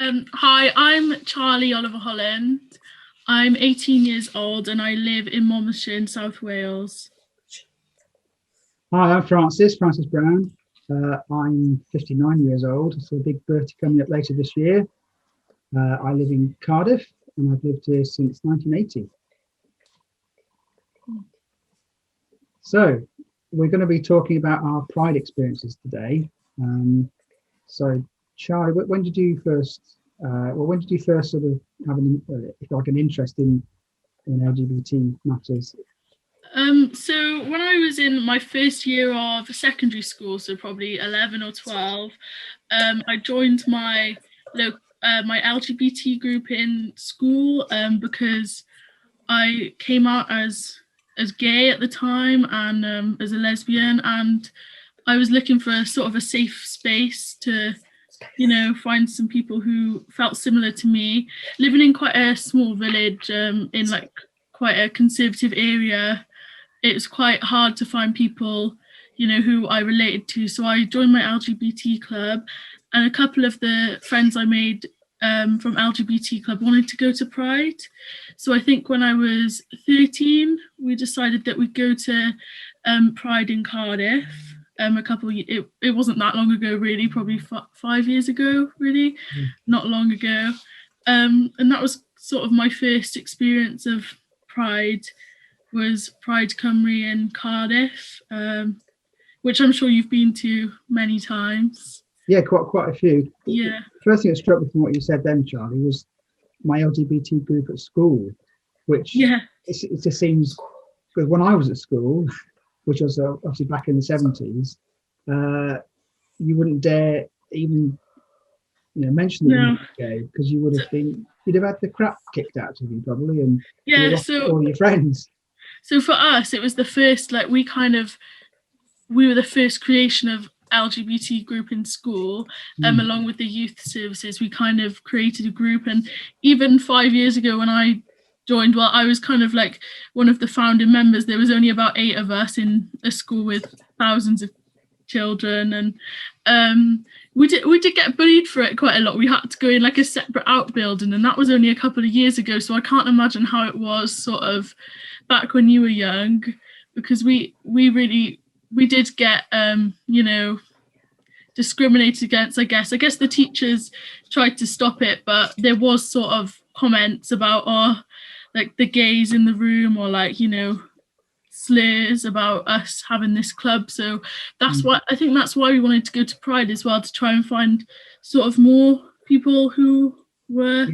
Hi, I'm Charley Oliver-Holland. I'm 18 years old and I live in Monmouthshire in South Wales. Hi, I'm Francis Brown. I'm 59 years old, so a big birthday coming up later this year. I live in Cardiff and I've lived here since 1980. So we're going to be talking about our Pride experiences today. So Charlie, when did you first, when did you first sort of have an interest in LGBT matters? So when I was in my first year of secondary school, so probably 11 or 12, I joined my my LGBT group in school because I came out as gay at the time and as a lesbian, and I was looking for a sort of a safe space to, find some people who felt similar to me. Living in quite a small village in like quite a conservative area, it was quite hard to find people, who I related to. So I joined my LGBT club, and a couple of the friends I made from LGBT club wanted to go to Pride. So I think when I was 13, we decided that we'd go to Pride in Cardiff. It wasn't that long ago, really, probably 5 years ago, really, not long ago. And that was sort of my first experience of Pride, was Pride Cymru in Cardiff, which I'm sure you've been to many times. Yeah, quite a few. Yeah. First thing that struck me from what you said then, Charlie, was my LGBT group at school, which it just seems, because when I was at school, which was obviously back in the 70s, you wouldn't dare even mention that you were gay, because you'd have had the crap kicked out of you probably, and all your friends. So for us, it was the first, like we were the first creation of LGBT group in school, along with the youth services. We kind of created a group, and even 5 years ago when I joined, well, I was kind of like one of the founding members. There was only about 8 of us in a school with thousands of children, and we did get bullied for it quite a lot. We had to go in like a separate outbuilding, and that was only a couple of years ago, so I can't imagine how it was sort of back when you were young, because we did get discriminated against. I guess the teachers tried to stop it, but there was sort of comments about like the gays in the room, or like slurs about us having this club. So that's why I think that's why we wanted to go to Pride as well, to try and find sort of more people who were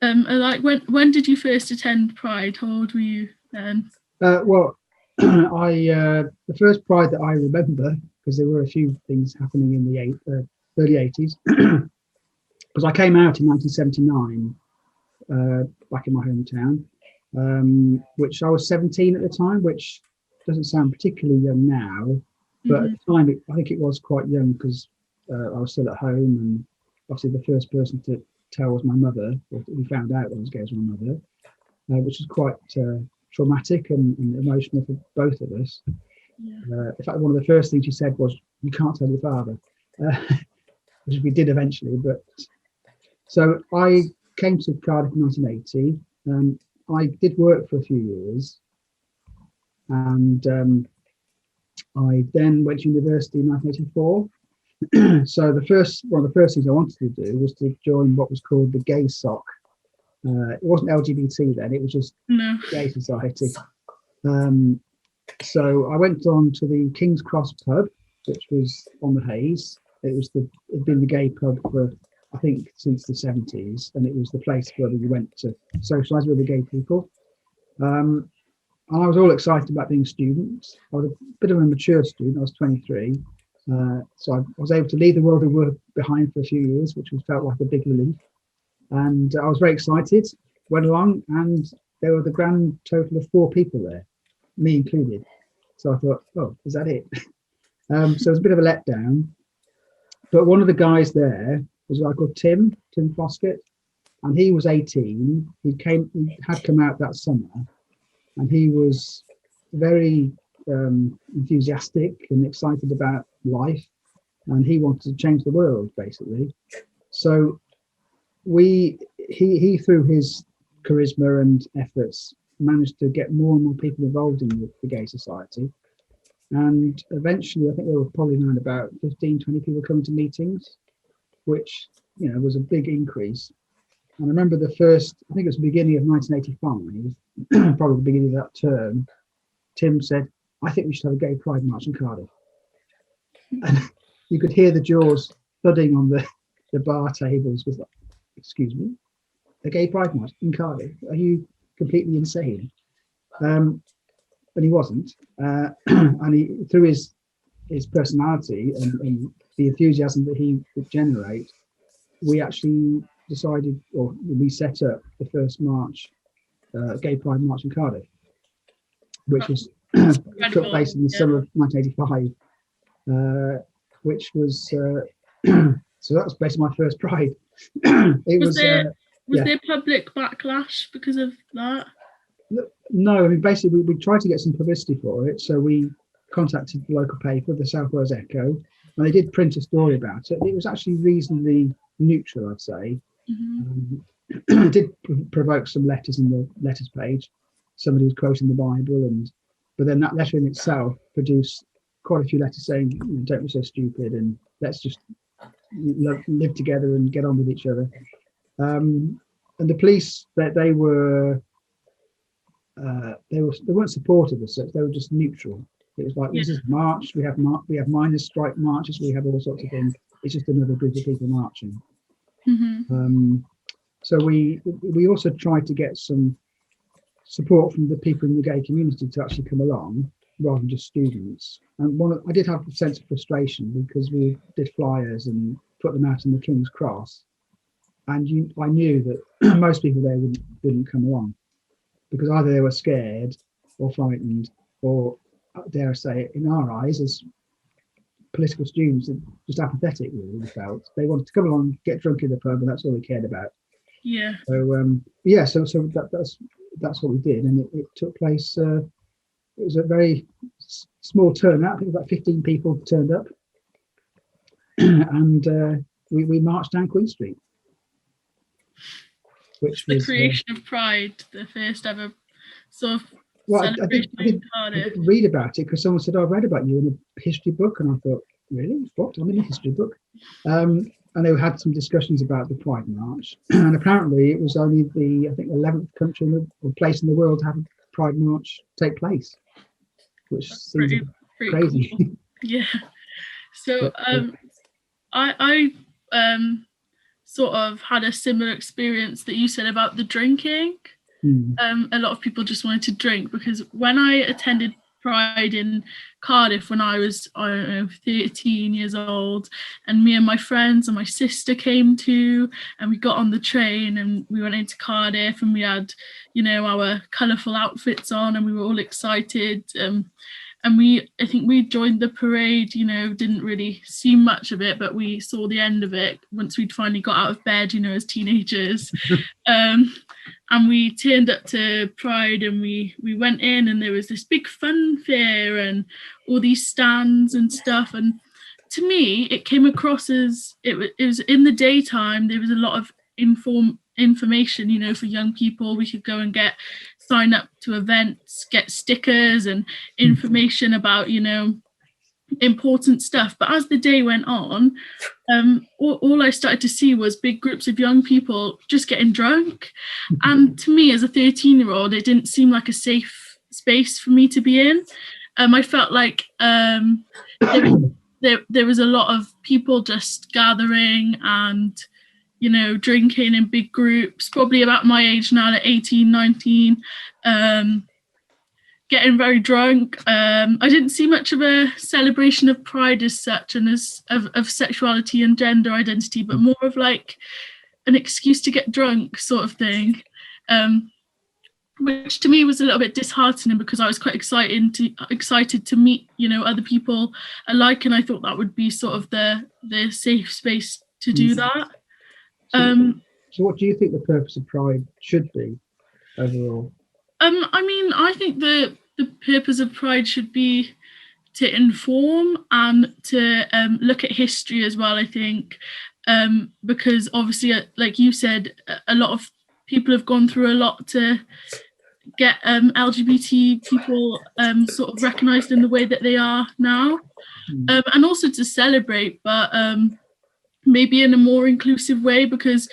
like, when did you first attend Pride? How old were you then? Well, the first Pride that I remember, because there were a few things happening in the early 80s, because I came out in 1979, back in my hometown, which I was 17 at the time, which doesn't sound particularly young now, but at the time I think it was quite young, because I was still at home, and obviously the first person to tell was my mother. We found out that I was gay as my mother, which was quite traumatic and emotional for both of us. In fact, one of the first things she said was, "You can't tell your father," which we did eventually. But so I came to Cardiff in 1980. I did work for a few years, and I then went to university in 1984. So one of the first things I wanted to do was to join what was called the Gay Soc. It wasn't LGBT then; it was just Gay Society. So I went on to the King's Cross pub, which was on the Hayes. It'd been the gay pub for, I think, since the 70s, and it was the place where we went to socialise with the gay people. And I was all excited about being a student. I was a bit of a mature student. I was 23. So I was able to leave the world of work behind for a few years, which felt like a big relief. And I was very excited, went along, and there were the grand total of 4 people there, me included. So I thought, oh, is that it? So it was a bit of a letdown. But one of the guys there was a guy called Tim Foskett, and he was 18. He had come out that summer, and he was very enthusiastic and excited about life, and he wanted to change the world, basically. So he through his charisma and efforts managed to get more and more people involved in the gay society. And eventually, I think there were probably around about 15, 20 people coming to meetings, which, was a big increase. And I remember I think it was the beginning of 1985, probably the beginning of that term, Tim said, I think we should have a gay pride march in Cardiff. And you could hear the jaws thudding on the bar tables with, like, excuse me, a gay pride march in Cardiff? Are you completely insane? But he wasn't. And he, through his personality and the enthusiasm that he would generate, we actually decided, or we set up the first march, gay pride march in Cardiff, which was took place in the summer of 1985, which was so that was basically my first pride. Was there public backlash because of that? No, I mean, basically we tried to get some publicity for it, so we contacted the local paper, the South Wales Echo, and they did print a story about it. It was actually reasonably neutral, I'd say. It did provoke some letters in the letters page. Somebody was quoting the Bible, but then that letter in itself produced quite a few letters saying, don't be so stupid, and let's just live together and get on with each other. And the police, they weren't supportive as such. They were just neutral. It was like, this is march. We have miners' strike marches. We have all sorts of things. It's just another group of people marching. So we also tried to get some support from the people in the gay community to actually come along, rather than just students. And I did have a sense of frustration because we did flyers and put them out in the King's Cross, and I knew that most people there wouldn't come along because either they were scared or frightened, or, dare I say it, in our eyes as political students, just apathetic. Really, we felt they wanted to come along, get drunk in the pub, and that's all they cared about. Yeah. So so that's what we did, and it took place. It was a very small turnout. I think about 15 people turned up, and we marched down Queen Street, which was the creation of Pride, the first ever sort of celebration in Cardiff. I did read about it because someone said, I've read about you in a history book, and I thought, really? What? I'm in a history book. And they had some discussions about the Pride March, and apparently it was only the 11th country or place in the world to have a Pride March take place, which seems pretty crazy. Cool. Yeah. So I sort of had a similar experience that you said about the drinking. A lot of people just wanted to drink because when I attended Pride in Cardiff when I was, 13 years old, and me and my friends and my sister came to, and we got on the train and we went into Cardiff, and we had, our colourful outfits on, and we were all excited. And I think we joined the parade, didn't really see much of it, but we saw the end of it once we'd finally got out of bed, as teenagers. And we turned up to Pride, and we went in, and there was this big fun fair and all these stands and stuff. And to me, it came across as it was in the daytime. There was a lot of information, for young people. We could go and sign up to events, get stickers and information about, important stuff. But as the day went on, all I started to see was big groups of young people just getting drunk. And to me, as a 13-year-old, it didn't seem like a safe space for me to be in. I felt like there was a lot of people just gathering and, drinking in big groups, probably about my age now, at 18, 19, getting very drunk. I didn't see much of a celebration of Pride as such, and of sexuality and gender identity, but more of like an excuse to get drunk sort of thing, which to me was a little bit disheartening because I was quite excited to meet, other people alike, and I thought that would be sort of the safe space to do that. So what do you think the purpose of Pride should be overall? I think the purpose of Pride should be to inform and to look at history as well, I think. because obviously, like you said, a lot of people have gone through a lot to get LGBT people sort of recognised in the way that they are now, and also to celebrate, but maybe in a more inclusive way, because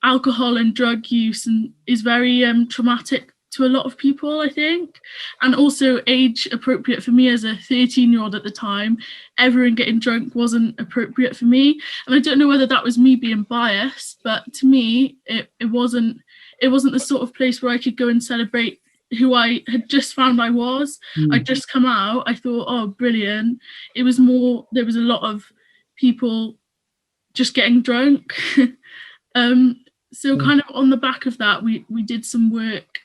alcohol and drug use is very traumatic to a lot of people, I think, and also age appropriate for me as a 13-year-old at the time. Everyone getting drunk wasn't appropriate for me, and I don't know whether that was me being biased, but to me it wasn't the sort of place where I could go and celebrate who I had just found I was. I'd just come out, I thought, oh, brilliant. It was more, there was a lot of people just getting drunk. So kind of on the back of that, we did some work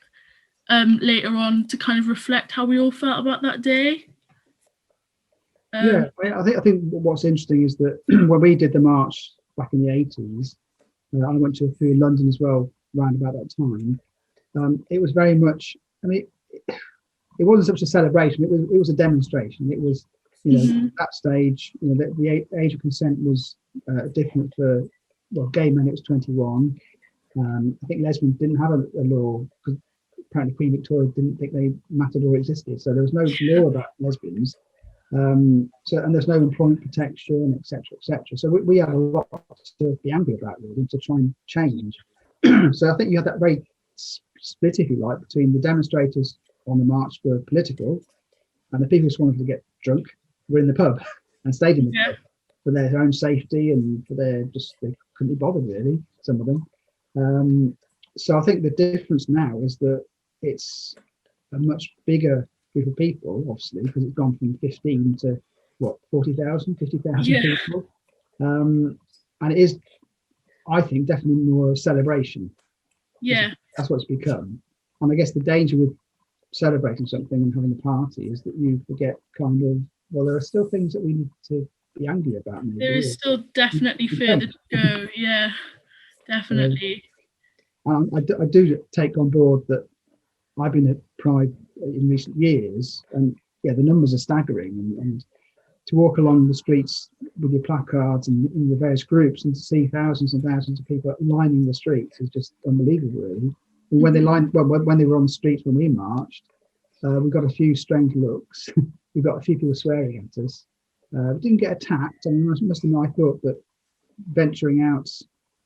later on to kind of reflect how we all felt about that day. I think what's interesting is that when we did the march back in the 80s, I went to a few in London as well around about that time. It was very much, I mean, it wasn't such a celebration. It was a demonstration. It was, at that stage, the age of consent was different for, well, gay men it was 21. I think lesbians didn't have a law because apparently Queen Victoria didn't think they mattered or existed, so there was no law about lesbians. And there's no employment protection, etc. So we had a lot to be angry about, really, to try and change. So I think you had that very split, if you like, between the demonstrators on the march were political, and the people who just wanted to get drunk were in the pub and stayed in the pub for their own safety and for they couldn't be bothered, really, some of them. So I think the difference now is that it's a much bigger group of people, obviously, because it's gone from 15 to 40,000, 50,000 people. And it is, I think, definitely more a celebration. Yeah. That's what it's become. And I guess the danger with celebrating something and having a party is that you forget kind of, well, there are still things that we need to be angry about. Maybe. There is still definitely further to go. Yeah, definitely. I do take on board that I've been at Pride in recent years, and the numbers are staggering. And to walk along the streets with your placards and in the various groups and to see thousands and thousands of people lining the streets is just unbelievable, really. And when when they were on the streets when we marched, we got a few strange looks. We got a few people swearing at us. We didn't get attacked. I mean, I thought that venturing out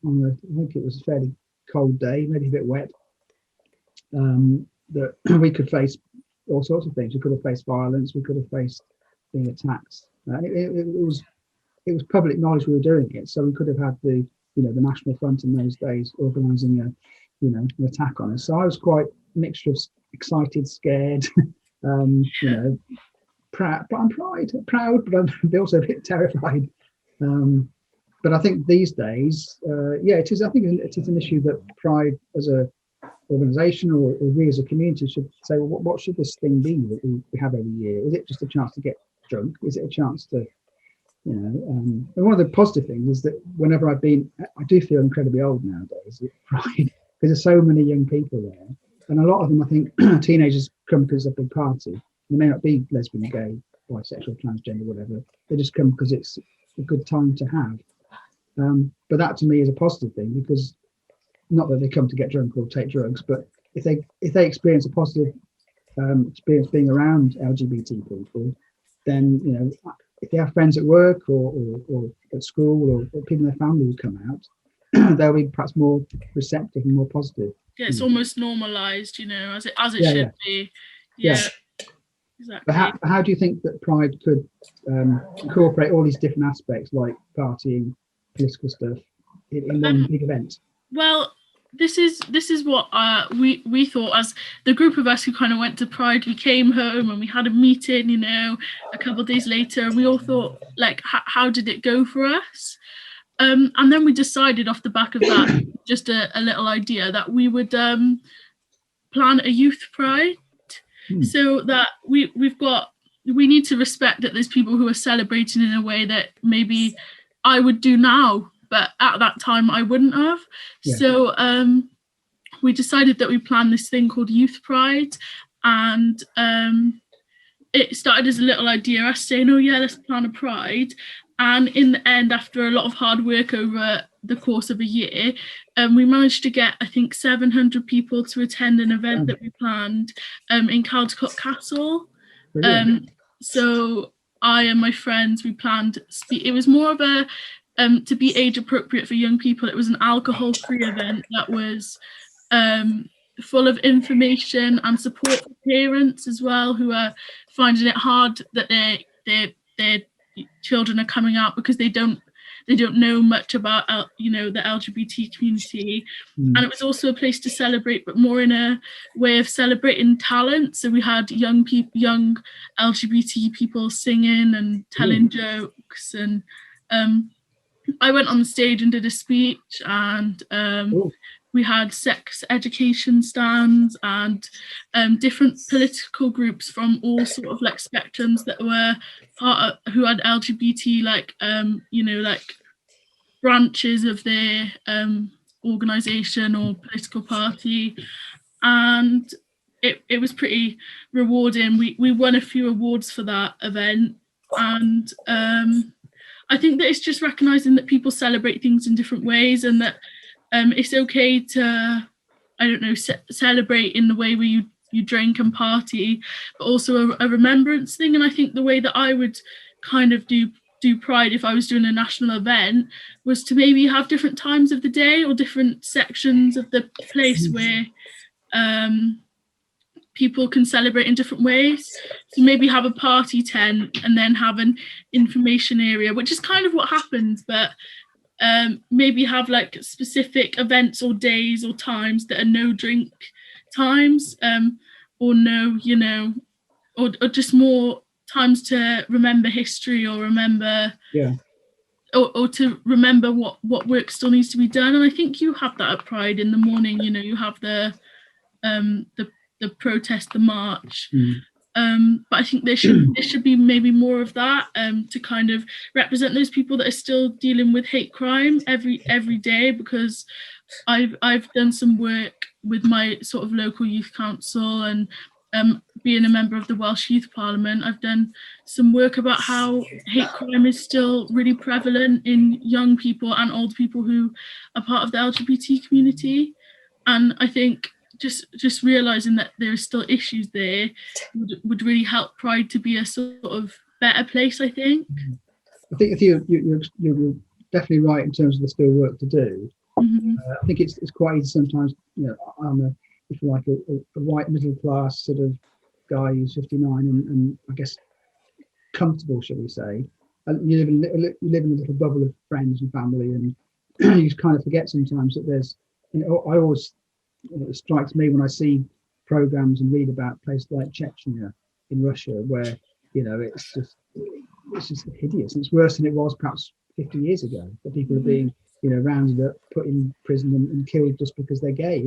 on I think it was a fairly cold day, maybe a bit wet, that we could face all sorts of things. We could have faced violence. We could have faced being attacked. It was public knowledge we were doing it, so we could have had the National Front in those days organising an attack on us. So I was quite a mixture of excited, scared, proud. But I'm proud, but I'm also a bit terrified. But I think these days, it is. I think it is an issue that Pride as a organisation or we as a community should say, well, what should this thing be that we have every year? Is it just a chance to get drunk? Is it a chance to, and one of the positive things is that whenever I've been, I do feel incredibly old nowadays at Pride because there's so many young people there, and a lot of them, I think, teenagers come because it's a big party. They may not be lesbian, gay, bisexual, transgender, whatever. They just come because it's a good time to have. But that to me is a positive thing, because not that they come to get drunk or take drugs, but if they experience a positive experience being around LGBT people, then if they have friends at work or at school or people in their family who come out, they'll be perhaps more receptive and more positive. Yeah, it's almost normalised, as it should be. Yeah. Exactly. But how do you think that Pride could incorporate all these different aspects like partying, political stuff in one big event? Well, this is what we thought as the group of us who kind of went to Pride. We came home and we had a meeting, a couple of days later, and we all thought, like, how did it go for us? And then we decided off the back of that, just a little idea, that we would plan a youth Pride. So that we need to respect that there's people who are celebrating in a way that maybe I would do now, but at that time I wouldn't have. Yeah. So we decided that we planned this thing called Youth Pride, and it started as a little idea, us saying, oh yeah, let's plan a Pride. And in the end, after a lot of hard work over the course of a year, we managed to get, I think, 700 people to attend an event that we planned in Caldecott Castle. So I and my friends, we planned, it was more of a, to be age appropriate for young people, it was an alcohol-free event that was full of information and support for parents as well, who are finding it hard that their children are coming out because they don't know much about the LGBT community. And it was also a place to celebrate, but more in a way of celebrating talent. So we had young LGBT people singing and telling jokes, and I went on the stage and did a speech, and we had sex education stands and different political groups from all sort of like spectrums that were part of, who had LGBT like branches of their organisation or political party, and it was pretty rewarding. We won a few awards for that event, and I think that it's just recognising that people celebrate things in different ways, and that it's okay to, I don't know, celebrate in the way where you drink and party, but also a remembrance thing. And I think the way that I would kind of do Pride if I was doing a national event was to maybe have different times of the day or different sections of the place where people can celebrate in different ways. So maybe have a party tent and then have an information area, which is kind of what happens, but maybe have like specific events or days or times that are no drink times, or no, or just more times to remember history or remember, or to remember what work still needs to be done. And I think you have that at Pride in the morning. You have the protest, the march. But I think there should be maybe more of that, to kind of represent those people that are still dealing with hate crime every day, because I've done some work with my sort of local youth council, and being a member of the Welsh Youth Parliament, I've done some work about how hate crime is still really prevalent in young people and old people who are part of the LGBT community. And I think just realising that there are still issues there would really help Pride to be a sort of better place, I think. I think you're definitely right in terms of there's still work to do. I think it's quite easy sometimes, I'm if you like a white middle class sort of guy who's 59 and I guess comfortable, shall we say, and you live in a little bubble of friends and family, and you kind of forget sometimes that there's, I always, it strikes me when I see programs and read about places like Chechnya in Russia, where it's just hideous. It's worse than it was perhaps 50 years ago, that people are being rounded up, put in prison and killed just because they're gay.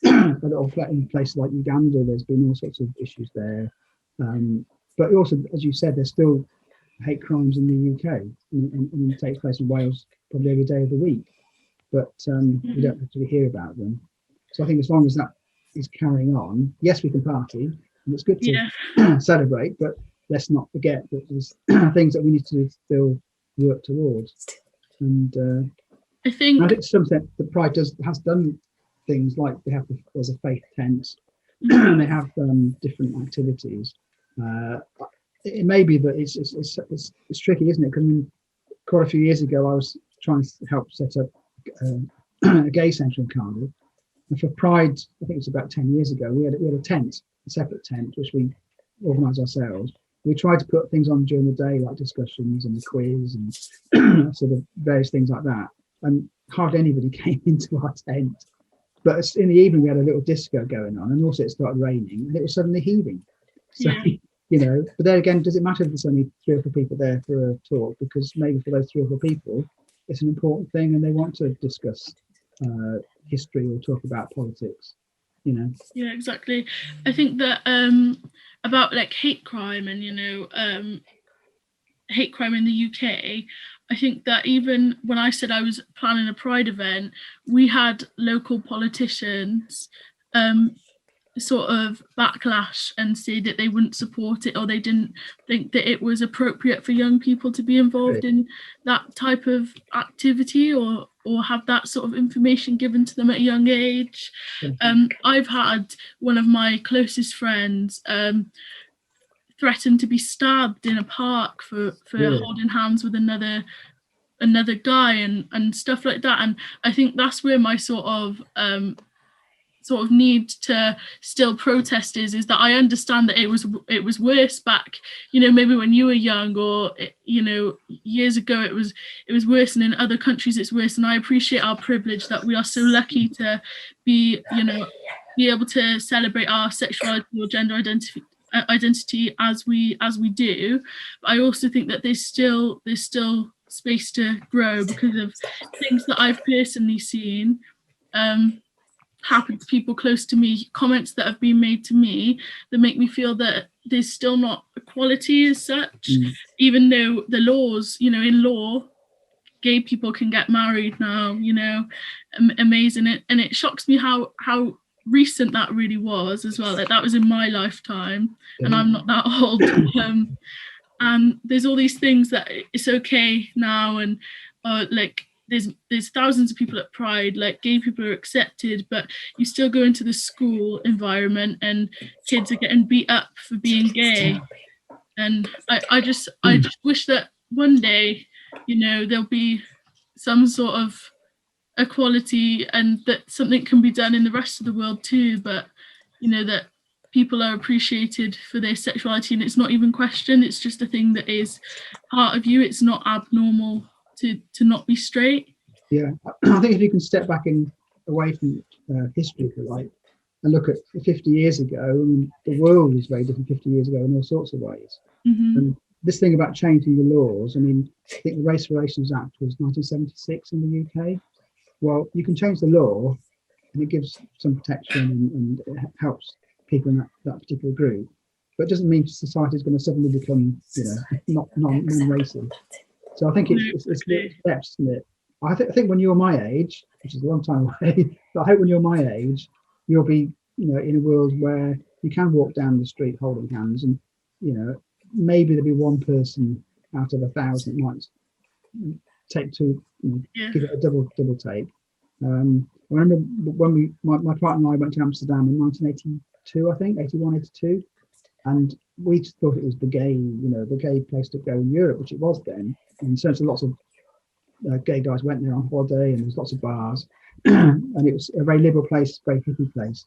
But in places like Uganda, there's been all sorts of issues there. But also, as you said, there's still hate crimes in the UK, and it takes place in Wales probably every day of the week. But we don't actually hear about them. So I think as long as that is carrying on, yes, we can party, and it's good to celebrate, but let's not forget that there's things that we need to still work towards. And I think something that Pride has done things like there's a faith tent, and they have different activities. It may be that it's tricky, isn't it? Because quite a few years ago, I was trying to help set up a gay centre in Cardiff. And for Pride, I think it was about 10 years ago, we had a tent, a separate tent, which we organised ourselves. We tried to put things on during the day, like discussions and the quiz and sort of various things like that. And hardly anybody came into our tent. But in the evening, we had a little disco going on, and also it started raining, and it was suddenly heaving. So, but there again, does it matter if there's only 3 or 4 people there for a talk? Because maybe for those 3 or 4 people, it's an important thing, and they want to discuss history or talk about politics. Yeah, exactly. I think that about like hate crime and hate crime in the UK, I think that even when I said I was planning a Pride event, we had local politicians sort of backlash and say that they wouldn't support it, or they didn't think that it was appropriate for young people to be involved in that type of activity, or have that sort of information given to them at a young age. I've had one of my closest friends threatened to be stabbed in a park for holding hands with another guy and stuff like that. And I think that's where my sort of need to still protest is that I understand that it was worse back, maybe when you were young, or years ago it was worse, and in other countries it's worse. And I appreciate our privilege that we are so lucky to be able to celebrate our sexuality or gender identity as we do. But I also think that there's still space to grow because of things that I've personally seen happen to people close to me, comments that have been made to me that make me feel that there's still not equality as such, even though the laws, in law, gay people can get married now, amazing. And it shocks me how recent that really was as well. That was in my lifetime, and I'm not that old. And there's all these things that it's okay now, and there's thousands of people at Pride, like gay people are accepted, but you still go into the school environment and kids are getting beat up for being gay. And I just wish that one day, there'll be some sort of equality, and that something can be done in the rest of the world too, but that people are appreciated for their sexuality and it's not even questioned. It's just a thing that is part of you. It's not abnormal to not be straight. Yeah, I think if you can step back away from history, if you like, and look at 50 years ago, I mean, the world was very different 50 years ago in all sorts of ways. And this thing about changing the laws, I mean, I think the Race Relations Act was 1976 in the UK. Well, you can change the law and it gives some protection and it helps people in that particular group, but it doesn't mean society is going to suddenly become, not non-racist. So I think it's steps, isn't it? I think when you're my age, which is a long time away, but I hope when you're my age, you'll be, in a world where you can walk down the street holding hands, and maybe there'll be one person out of 1,000 that might take two, give it a double take. I remember when my partner and I went to Amsterdam in 1982, I think 81, 82, and we just thought it was the gay place to go in Europe, which it was then. And so lots of gay guys went there on holiday, and there's lots of bars, and it was a very liberal place, very hippie place.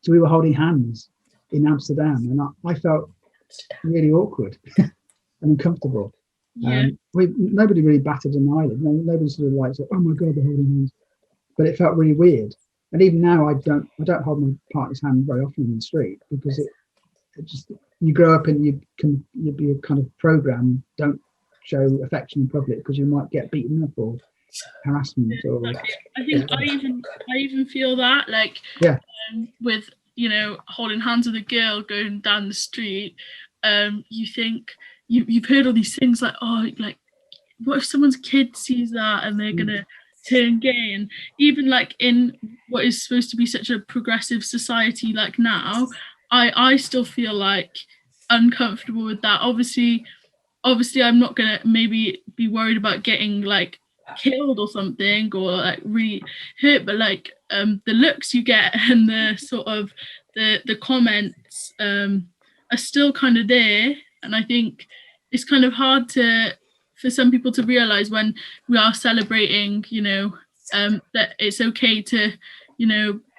So we were holding hands in Amsterdam, and I felt really awkward and uncomfortable. Nobody really batted an eyelid. Nobody sort of like said, "Oh my God, they're holding hands," but it felt really weird. And even now, I don't hold my partner's hand very often in the street, because it just, you grow up and you'd be a kind of program, don't show affection in public because you might get beaten up or harassment. Or I think I even feel that, like, with holding hands with a girl going down the street, you think you've heard all these things like, oh, like, what if someone's kid sees that and they're gonna turn gay? And even like in what is supposed to be such a progressive society like now, I still feel like uncomfortable with that. Obviously I'm not gonna maybe be worried about getting like killed or something, or like really hurt, but like the looks you get and the sort of the comments are still kind of there. And I think it's kind of hard for some people to realize when we are celebrating, that it's okay to,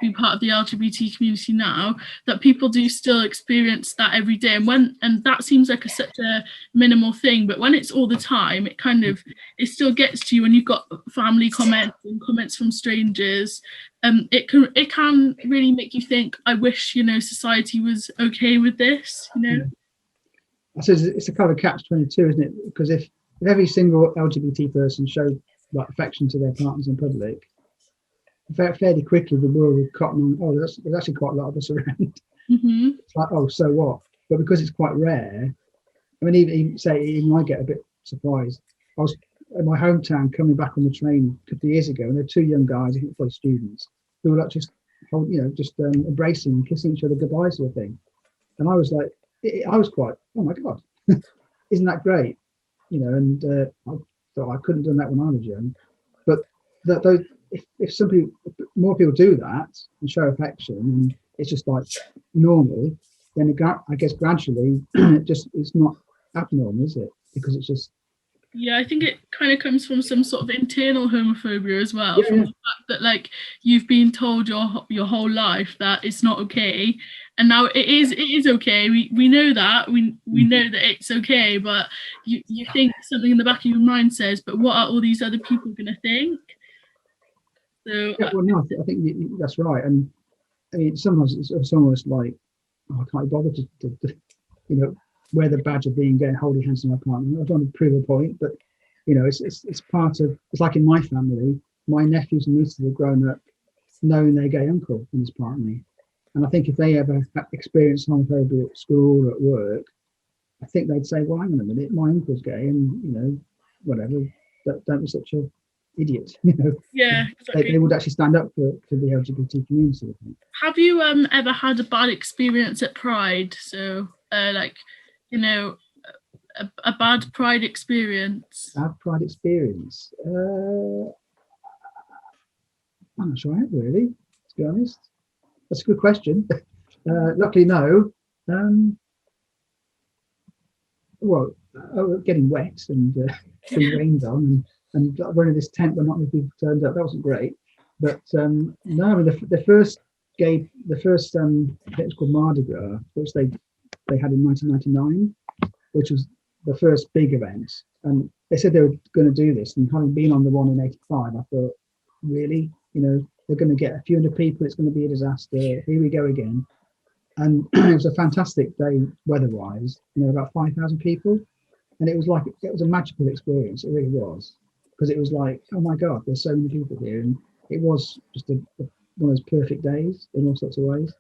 be part of the LGBT community now, that people do still experience that every day. And that seems like such a minimal thing, but when it's all the time, it still gets to you when you've got family comments and comments from strangers. It can really make you think, I wish, society was okay with this, I suppose it's a kind of catch-22, isn't it? Because if every single LGBT person showed like affection to their partners in public, fairly quickly the world would cotton on, oh, there's actually quite a lot of us around. It's like, oh, so what? But because it's quite rare, I mean, even I get a bit surprised. I was in my hometown coming back on the train a couple of years ago, and there were two young guys, I think probably students, who were like just just embracing and kissing each other goodbye sort of thing. And I was like, I was quite, oh my God, isn't that great? And I thought I couldn't have done that when I was young. But if more people do that and show affection, and it's just like normal, then I guess gradually it's not abnormal, is it? Because it's just. Yeah, I think it kind of comes from some sort of internal homophobia as well, Yeah, from the fact that like you've been told your whole life that it's not okay, and now it is okay. We know that we know that it's okay, but you think something in the back of your mind says, but what are all these other people going to think? So yeah, well, no, I think that's right, and I mean sometimes it's almost like, oh, I can't be bothered to wear the badge of being gay and holding hands in my partner. I don't want to prove a point, but it's part of. It's like in my family, my nephews and nieces have grown up knowing their gay uncle and his partner, and I think if they ever experience homophobia at school or at work, I think they'd say, "Well, hang on a minute, my uncle's gay, and whatever. Don't be such a idiot." yeah, exactly. They would actually stand up for the LGBT community, I think. Have you ever had a bad experience at Pride? So a bad Pride experience. Bad Pride experience. I'm not sure I have really, to be honest. That's a good question. Luckily, no. Getting wet and being rained on and running this tent where not many people turned up. That wasn't great. But no, I mean the first I think it was called Mardi Gras, which they had in 1999, which was the first big event. And they said they were going to do this. And having been on the one in '85, I thought, really, they're going to get a few hundred people. It's going to be a disaster. Here we go again. And it was a fantastic day weather-wise. About 5,000 people, and it was a magical experience. It really was, because it was like, oh my God, there's so many people here, and it was just one of those perfect days in all sorts of ways.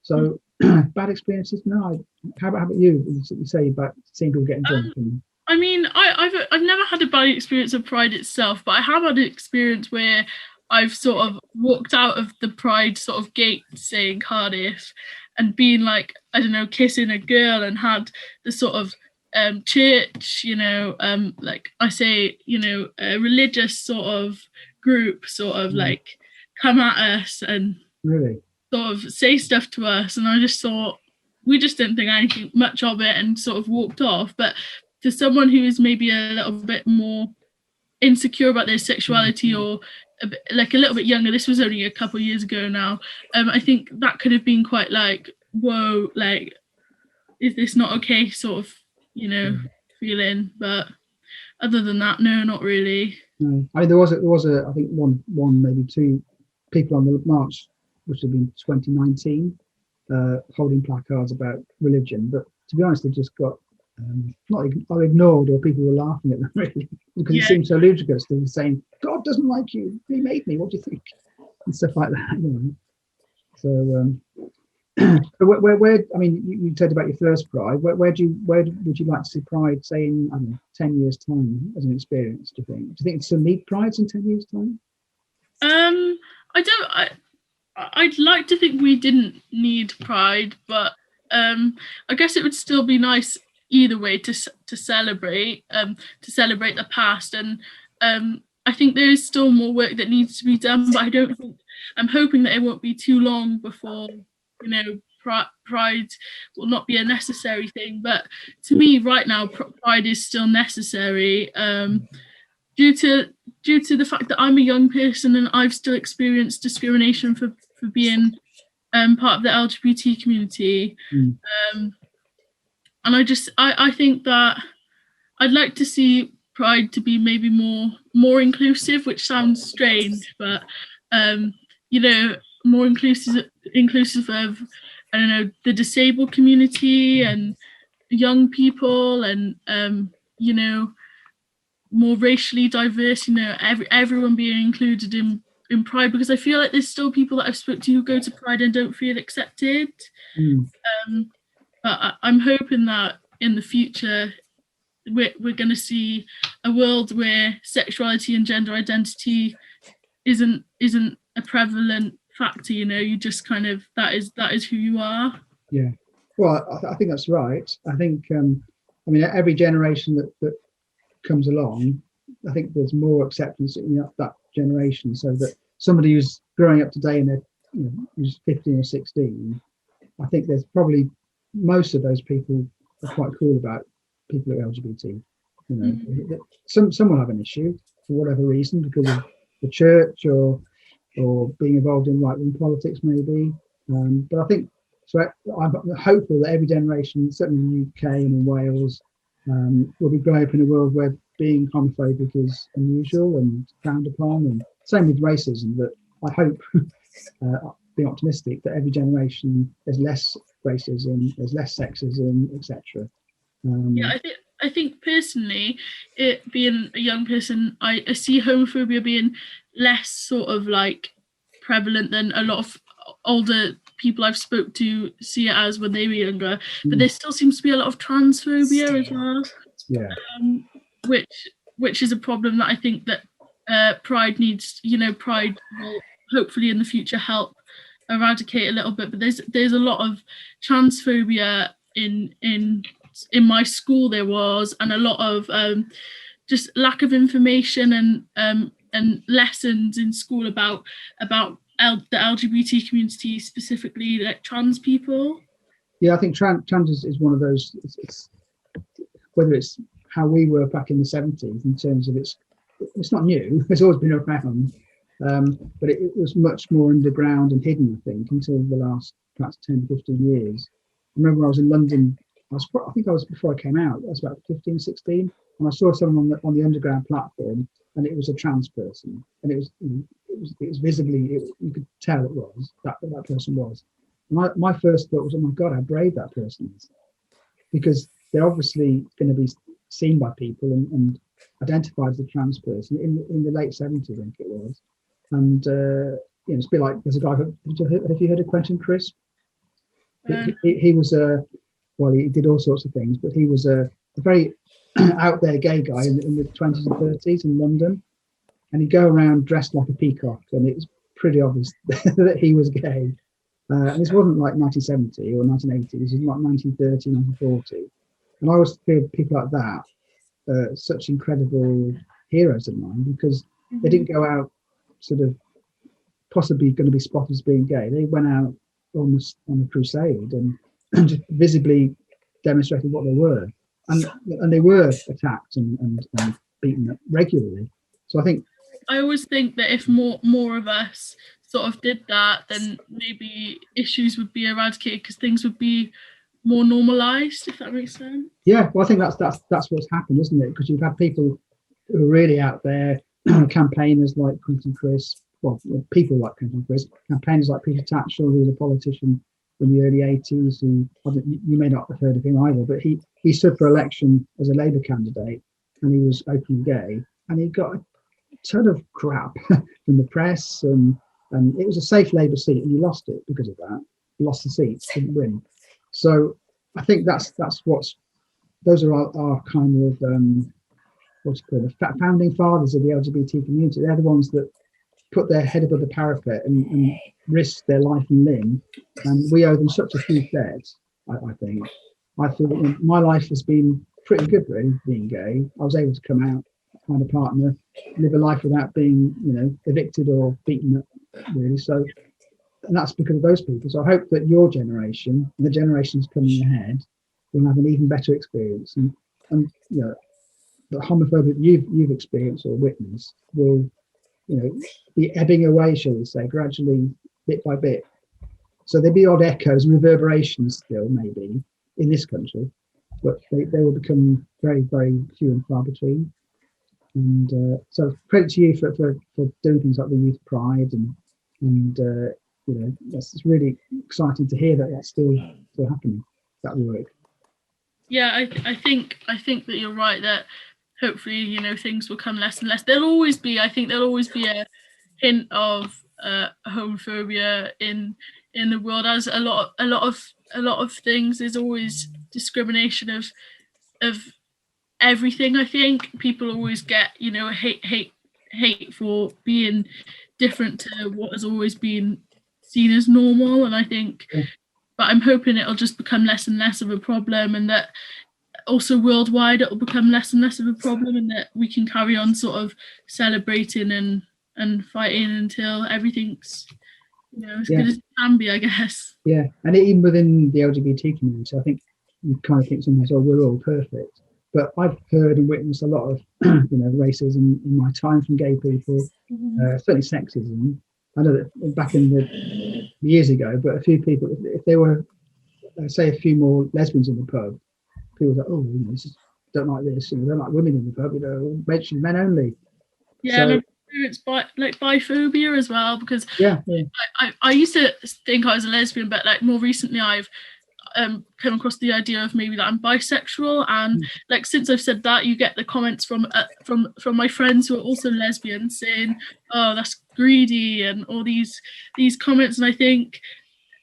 So bad experiences? No. How about you? You say about seeing people getting drunk. I mean, I've never had a bad experience of Pride itself, but I have had an experience where I've sort of walked out of the Pride sort of gate, say in Cardiff, and been like, I don't know, kissing a girl, and had the sort of church, like I say, a religious sort of group sort of like come at us and really sort of say stuff to us, and I just thought we just didn't think anything much of it and sort of walked off. But to someone who is maybe a little bit more insecure about their sexuality or a little bit younger, this was only a couple of years ago now, I think that could have been quite like, whoa, like, is this not okay sort of feeling. But other than that, no, not really. No. I mean, there was a I think one maybe two people on the march, which had been 2019, holding placards about religion, but to be honest, they just got not ignored, or people were laughing at them really, because it seemed so ludicrous. They were saying, "God doesn't like you. He made me. What do you think?" and stuff like that. So, where I mean, you said about your first Pride. Where would you like to see Pride, say in 10 years' time, as an experience? Do you think it's still need Prides in 10 years' time? I'd like to think we didn't need Pride, but I guess it would still be nice either way to celebrate the past, and I think there is still more work that needs to be done, but I'm hoping that it won't be too long before Pride will not be a necessary thing. But to me right now, Pride is still necessary, due to the fact that I'm a young person and I've still experienced discrimination for being part of the LGBT community. And I think that I'd like to see Pride to be maybe more inclusive, which sounds strange, but more inclusive of, I don't know, the disabled community and young people, and more racially diverse, everyone being included in Pride, because I feel like there's still people that I've spoken to who go to Pride and don't feel accepted. But I'm hoping that in the future we're going to see a world where sexuality and gender identity isn't a prevalent factor, you know, you just kind of, that is who you are. Yeah, well, I think that's right. I think, I mean, every generation that comes along, I think there's more acceptance in that generation, so that somebody who's growing up today and they're, you know, who's 15 or 16, I think there's probably most of those people are quite cool about people who are LGBT. You know, some will have an issue for whatever reason, because of the church or being involved in right-wing politics, maybe. But I think, so I'm hopeful that every generation, certainly in the UK and in Wales, will be growing up in a world where being homophobic is unusual and frowned upon, and same with racism. That I hope, being optimistic, that every generation there's less racism, there's less sexism, etc. Yeah, I think personally, it being a young person, I see homophobia being less sort of like prevalent than a lot of older people I've spoke to see it as when they were younger. But there still seems to be a lot of transphobia as well. Yeah. Which is a problem that I think that Pride needs, you know, Pride will hopefully in the future help eradicate a little bit. But there's a lot of transphobia in my school. There was, and a lot of just lack of information and lessons in school about the LGBT community, specifically like trans people. Yeah, I think trans is one of those. It's whether it's how we were back in the 70s in terms of it's not new. It's always been around, but it was much more underground and hidden, I think, until the last perhaps 10, 15 years. I remember when I was in London, I think I was before I came out. I was about 15, 16, and I saw someone on the underground platform, and it was a trans person, and it was visibly, you could tell it was that person was. And my first thought was, oh my God, how brave that person is, because they're obviously going to be seen by people and identified as a trans person in the late 70s, I think it was. And you know, it's a bit like, there's a guy, have you heard of Quentin Crisp? He was well, he did all sorts of things, but he was a very out there gay guy in the 20s and 30s in London, and he'd go around dressed like a peacock, and it was pretty obvious that he was gay. And this wasn't like 1970 or 1980, this is like 1930, 1940. And I always feel people like that, such incredible heroes of mine, because they didn't go out sort of possibly going to be spotted as being gay. They went out almost on a crusade and just visibly demonstrated what they were. And they were attacked and beaten up regularly. So I always think that if more of us sort of did that, then maybe issues would be eradicated, because things would be more normalized, if that makes sense. Yeah, well, I think that's what's happened, isn't it? Because you've had people who are really out there, campaigners like Quentin Crisp, well, people like Quentin Crisp, campaigners like Peter Tatchell, who was a politician in the early 80s, who you may not have heard of him either, but he stood for election as a Labour candidate, and he was openly gay, and he got a ton of crap from the press, and it was a safe Labour seat, and he lost it because of that. He lost the seat, didn't win. So I think those are our kind of what's it called, the founding fathers of the LGBT community. They're the ones that put their head above the parapet and risked their life and limb, and we owe them such a huge debt. I think. I feel that my life has been pretty good, really, being gay. I was able to come out, find a partner, live a life without being, you know, evicted or beaten up, really. So, and that's because of those people. So I hope that your generation and the generations coming ahead will have an even better experience, and you know, the homophobia that you've experienced or witnessed will, you know, be ebbing away, shall we say, gradually, bit by bit. So there'll be odd echoes and reverberations still, maybe, in this country, but they will become very, very few and far between. And so credit to you for doing things like the Youth Pride, and you know, it's really exciting to hear that that's still happening, that work. Yeah, I think that you're right, that hopefully, you know, things will come less and less. There'll always be a hint of homophobia in the world, as a lot of things. There's always discrimination of everything. I think people always get, you know, hate for being different to what has always been seen as normal, and I think, Yeah. but I'm hoping it'll just become less and less of a problem, and that also worldwide it will become less and less of a problem, and that we can carry on sort of celebrating and fighting until everything's, as good as it can be, I guess. Yeah, and even within the LGBT community, I think you kind of think sometimes, oh, we're all perfect. But I've heard and witnessed a lot of, racism in my time from gay people, certainly sexism. I know that back in the years ago, but a few people, if there were, say, a few more lesbians in the pub, people were like, oh, don't like this, don't like women in the pub, mention men only. Yeah, so, and I've experienced biphobia as well, because I used to think I was a lesbian, but like more recently I've come across the idea of maybe that I'm bisexual, and like since I've said that, you get the comments from my friends who are also lesbians saying, oh, that's greedy, and all these comments. And I think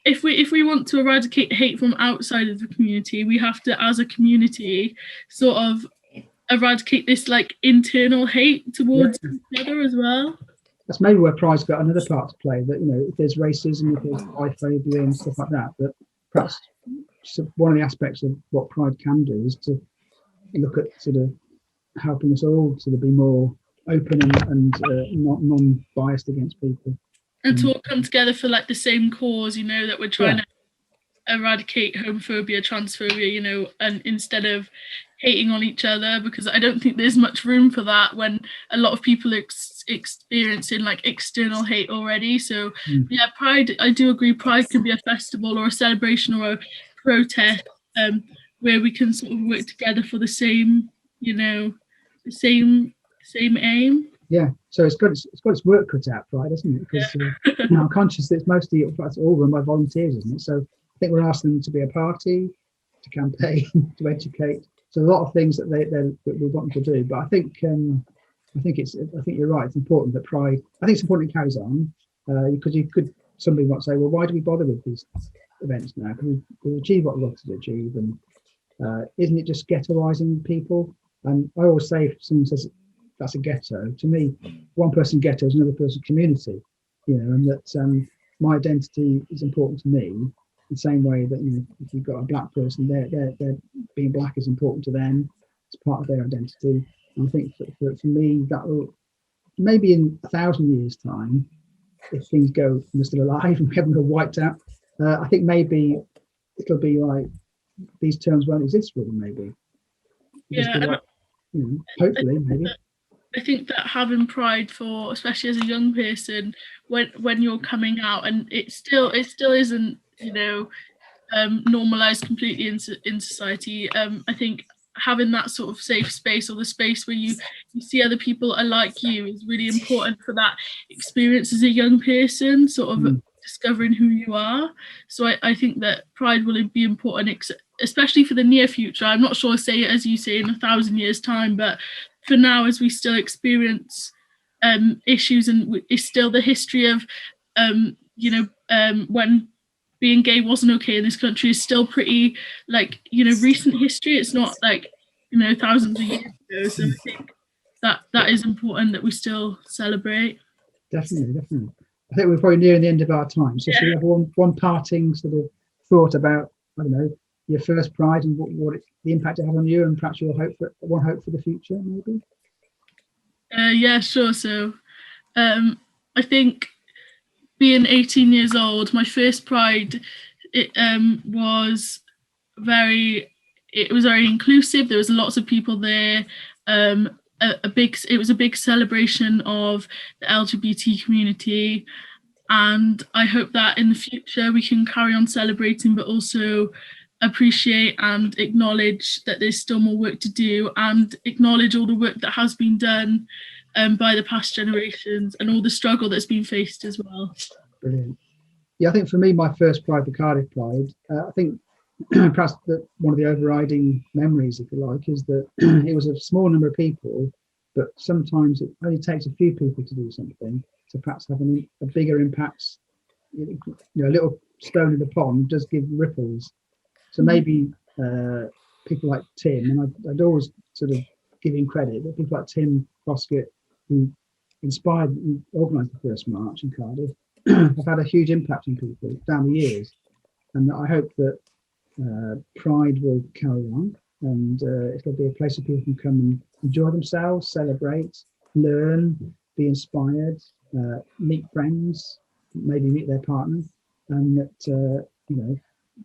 if we want to eradicate hate from outside of the community, we have to, as a community, sort of eradicate this like internal hate towards each other as well. That's maybe where Pride's got another part to play, that if there's racism, if there's biphobia and stuff like that, but perhaps one of the aspects of what Pride can do is to look at sort of helping us all sort of be more open and not non-biased against people. And to all come together for like the same cause, that we're trying to eradicate homophobia, transphobia, and instead of hating on each other, because I don't think there's much room for that when a lot of people are experiencing like external hate already. So Pride, I do agree, Pride can be a festival or a celebration or a protest where we can sort of work together for the same, the same aim. Yeah, so it's got its work cut out, Pride, isn't it? Because I'm conscious that it's mostly, it's all run by volunteers, isn't it? So I think we're asking them to be a party, to campaign, to educate. So a lot of things that we want them to do. But I think you're right. It's important that Pride. I think it's important it carries on, because somebody might say, well, why do we bother with these events now? Because we achieve what we want to achieve, and isn't it just ghettoising people? And I always say, if someone says that's a ghetto, to me, one person ghetto is another person's community, and that my identity is important to me, the same way that if you've got a black person, they're being black is important to them. It's part of their identity. And I think for me, that will maybe in 1,000 years' time, if things go and we're still alive and we haven't got wiped out, I think maybe it'll be like these terms won't exist really. Maybe. Hopefully, maybe. I think that having Pride for, especially as a young person, when you're coming out, and it still isn't normalized completely in society. I think having that sort of safe space, or the space where you see other people are like you, is really important for that experience as a young person, sort of discovering who you are. So I think that Pride will be important, especially for the near future. I'm not sure, say, as you say, in 1,000 years' time, but for now, as we still experience issues, and it's still the history of, when being gay wasn't okay in this country is still pretty, recent history. It's not like, thousands of years ago. So I think that is important that we still celebrate. Definitely. I think we're probably nearing the end of our time. So should we have one parting sort of thought about, I don't know, your first Pride and what the impact it had on you, and perhaps your hope for the future, maybe? Yeah, sure. So I think being 18 years old, my first Pride, it was very inclusive. There was lots of people there. It was a big celebration of the LGBT community, and I hope that in the future we can carry on celebrating, but also appreciate and acknowledge that there's still more work to do, and acknowledge all the work that has been done by the past generations, and all the struggle that's been faced as well. Brilliant. Yeah, I think for me, my first Pride, the Cardiff Pride, I think perhaps one of the overriding memories, if you like, is that it was a small number of people, but sometimes it only takes a few people to do something to perhaps have a bigger impact. A little stone in the pond does give ripples. So maybe people like Tim, and I'd always sort of give him credit, that people like Tim Foskett, who inspired and organised the first march in Cardiff, have had a huge impact on people down the years, and I hope that Pride will carry on, and it'll be a place where people can come and enjoy themselves, celebrate, learn, be inspired, meet friends, maybe meet their partner, and that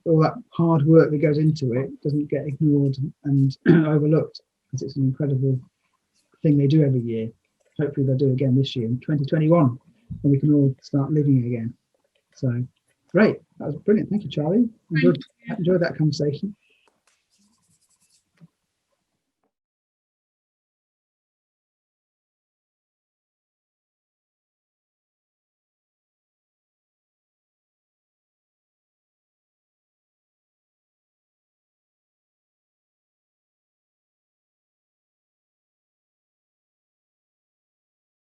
all that hard work that goes into it doesn't get ignored and overlooked, because it's an incredible thing they do every year. Hopefully they'll do it again this year in 2021, and we can all start living again. So great, that was brilliant. Thank you, Charlie. Enjoyed that conversation.